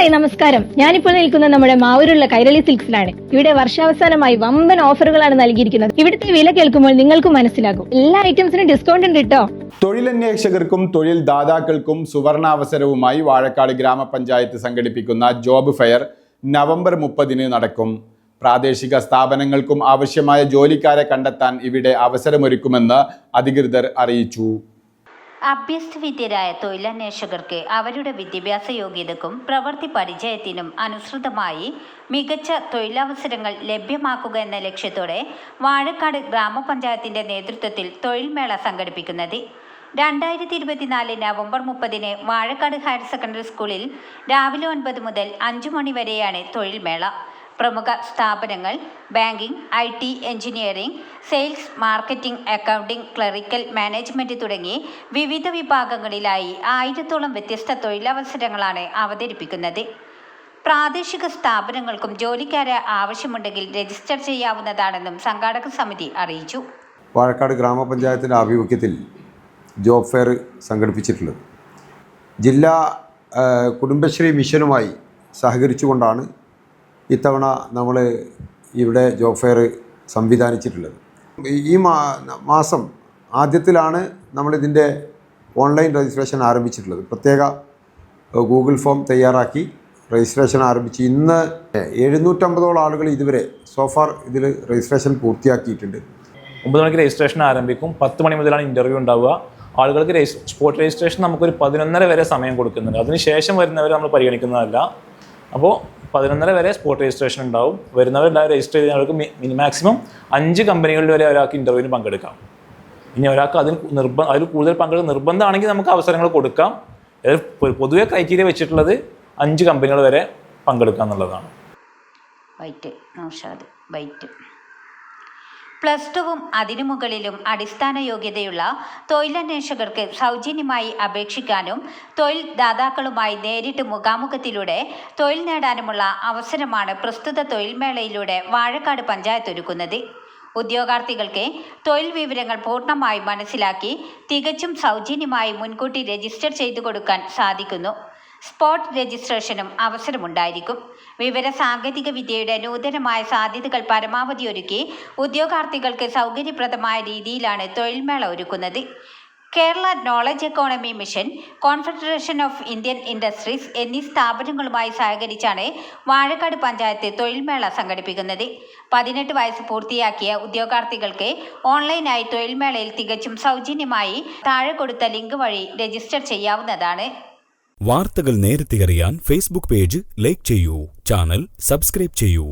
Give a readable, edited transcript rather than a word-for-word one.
Hi നമസ്കാരം. ഞാനിപ്പോൾ നിൽക്കുന്ന നമ്മുടെ മാവൂരുള്ള കൈരളി സിൽക്സിലാണ്. ഇവിടെ വർഷാവസാനമായി വമ്പൻ ഓഫറുകളാണ് നൽകിയിരിക്കുന്നത്. ഇവിടുത്തെ വില കേൾക്കുമ്പോൾ നിങ്ങൾക്കും മനസ്സിലാകും. എല്ലാ ഐറ്റംസിനും ഡിസ്കൗണ്ട് ഉണ്ട് കേട്ടോ. തൊഴിലന്വേഷകർക്കും തൊഴിൽ ദാതാക്കൾക്കും സുവർണാവസരവുമായി വാഴക്കാട് ഗ്രാമപഞ്ചായത്ത് സംഘടിപ്പിക്കുന്ന ജോബ് ഫെയർ നവംബർ 30 നടക്കും. പ്രാദേശിക സ്ഥാപനങ്ങൾക്കും ആവശ്യമായ ജോലിക്കാരെ കണ്ടെത്താൻ ഇവിടെ അവസരമൊരുക്കുമെന്ന് അധികൃതർ അറിയിച്ചു. അഭ്യസ്തവിദ്യരായ തൊഴിലന്വേഷകർക്ക് അവരുടെ വിദ്യാഭ്യാസ യോഗ്യതക്കും പ്രവൃത്തി പരിചയത്തിനും അനുസൃതമായി മികച്ച തൊഴിലവസരങ്ങൾ ലഭ്യമാക്കുക എന്ന ലക്ഷ്യത്തോടെ വാഴക്കാട് ഗ്രാമപഞ്ചായത്തിൻ്റെ നേതൃത്വത്തിൽ തൊഴിൽ മേള സംഘടിപ്പിക്കുന്നത്. 2024 നവംബർ 30 വാഴക്കാട് ഹയർ സെക്കൻഡറി സ്കൂളിൽ രാവിലെ 9 മുതൽ 5 മണി വരെയാണ് തൊഴിൽ മേള. പ്രമുഖ സ്ഥാപനങ്ങൾ, banking, IT, engineering, sales, marketing, accounting, clerical, management തുടങ്ങി വിവിധ വിഭാഗങ്ങളിലായി 1000-ഓളം വ്യത്യസ്ത തൊഴിലവസരങ്ങളാണ് അവതരിപ്പിക്കുന്നത്. പ്രാദേശിക സ്ഥാപനങ്ങൾക്കും ജോലിക്കാരെ ആവശ്യമുണ്ടെങ്കിൽ രജിസ്റ്റർ ചെയ്യാവുന്നതാണെന്നും സംഘാടക സമിതി അറിയിച്ചു. വാഴക്കാട് ഗ്രാമപഞ്ചായത്തിൻ്റെ ആഭിമുഖ്യത്തിൽ ജോബ് ഫെയർ സംഘടിപ്പിച്ചിട്ടുള്ളത് ജില്ലാ കുടുംബശ്രീ മിഷനുമായി സഹകരിച്ചുകൊണ്ടാണ് ഇത്തവണ നമ്മൾ ഇവിടെ ജോബ് ഫെയർ സംവിധാനിച്ചിട്ടുള്ളത്. ഈ മാസം ആദ്യത്തിലാണ് നമ്മളിതിൻ്റെ ഓൺലൈൻ രജിസ്ട്രേഷൻ ആരംഭിച്ചിട്ടുള്ളത്. പ്രത്യേക ഗൂഗിൾ ഫോം തയ്യാറാക്കി രജിസ്ട്രേഷൻ ആരംഭിച്ച് ഇന്ന് 750ഓളം ആളുകൾ ഇതുവരെ സോഫാർ ഇതിൽ രജിസ്ട്രേഷൻ പൂർത്തിയാക്കിയിട്ടുണ്ട്. 9 മണിക്ക് രജിസ്ട്രേഷൻ ആരംഭിക്കും. 10 മണി മുതലാണ് ഇൻ്റർവ്യൂ ഉണ്ടാവുക. ആളുകൾക്ക് സ്പോട്ട് രജിസ്ട്രേഷൻ നമുക്കൊരു 11:30 വരെ സമയം കൊടുക്കുന്നുണ്ട്. അതിനുശേഷം വരുന്നവരെ നമ്മൾ പരിഗണിക്കുന്നതല്ല. അപ്പോൾ 11:30 വരെ സ്പോട്ട് രജിസ്ട്രേഷൻ ഉണ്ടാവും. വരുന്നവരെല്ലാവരും രജിസ്റ്റർ ചെയ്യുന്നവർക്ക് മാക്സിമം 5 കമ്പനികളിൽ വരെ ഒരാൾക്ക് ഇൻ്റർവ്യൂവിന് പങ്കെടുക്കാം. ഇനി ഒരാൾക്ക് അതിൽ കൂടുതൽ പങ്കെടുക്കുന്ന നിർബന്ധമാണെങ്കിൽ നമുക്ക് അവസരങ്ങൾ കൊടുക്കാം. പൊതുവെ ക്രൈറ്റീരിയ വെച്ചിട്ടുള്ളത് 5 കമ്പനികൾ വരെ പങ്കെടുക്കുക എന്നുള്ളതാണ്. +2-വും അതിനു മുകളിലും അടിസ്ഥാന യോഗ്യതയുള്ള തൊഴിലന്വേഷകർക്ക് സൗജന്യമായി അപേക്ഷിക്കാനും തൊഴിൽ ദാതാക്കളുമായി നേരിട്ട് മുഖാമുഖത്തിലൂടെ തൊഴിൽ നേടാനുമുള്ള അവസരമാണ് പ്രസ്തുത തൊഴിൽ മേളയിലൂടെ വാഴക്കാട് പഞ്ചായത്ത് ഒരുക്കുന്നത്. ഉദ്യോഗാർത്ഥികൾക്ക് തൊഴിൽ വിവരങ്ങൾ പൂർണ്ണമായി മനസ്സിലാക്കി തികച്ചും സൗജന്യമായി മുൻകൂട്ടി രജിസ്റ്റർ ചെയ്തു കൊടുക്കാൻ സാധിക്കുന്നു. സ്പോട്ട് രജിസ്ട്രേഷനും അവസരമുണ്ടായിരിക്കും. വിവര സാങ്കേതിക വിദ്യയുടെ നൂതനമായ സാധ്യതകൾ പരമാവധി ഒരുക്കി ഉദ്യോഗാർത്ഥികൾക്ക് സൗകര്യപ്രദമായ രീതിയിലാണ് തൊഴിൽ മേള ഒരുക്കുന്നത്. Kerala knowledge economy mission, confederation of Indian industries എന്നീ സ്ഥാപനങ്ങളുമായി സഹകരിച്ചാണ് വാഴക്കാട് പഞ്ചായത്ത് തൊഴിൽ മേള സംഘടിപ്പിക്കുന്നത്. 18 വയസ്സ് പൂർത്തിയാക്കിയ ഉദ്യോഗാർത്ഥികൾക്ക് ഓൺലൈനായി തൊഴിൽ മേളയിൽ തികച്ചും സൗജന്യമായി താഴെ കൊടുത്ത ലിങ്ക് വഴി രജിസ്റ്റർ ചെയ്യാവുന്നതാണ്. വാർത്തകൾ നേരത്തെ അറിയാൻ ഫേസ്ബുക്ക് പേജ് ലൈക്ക് ചെയ്യൂ, ചാനൽ സബ്സ്ക്രൈബ് ചെയ്യൂ.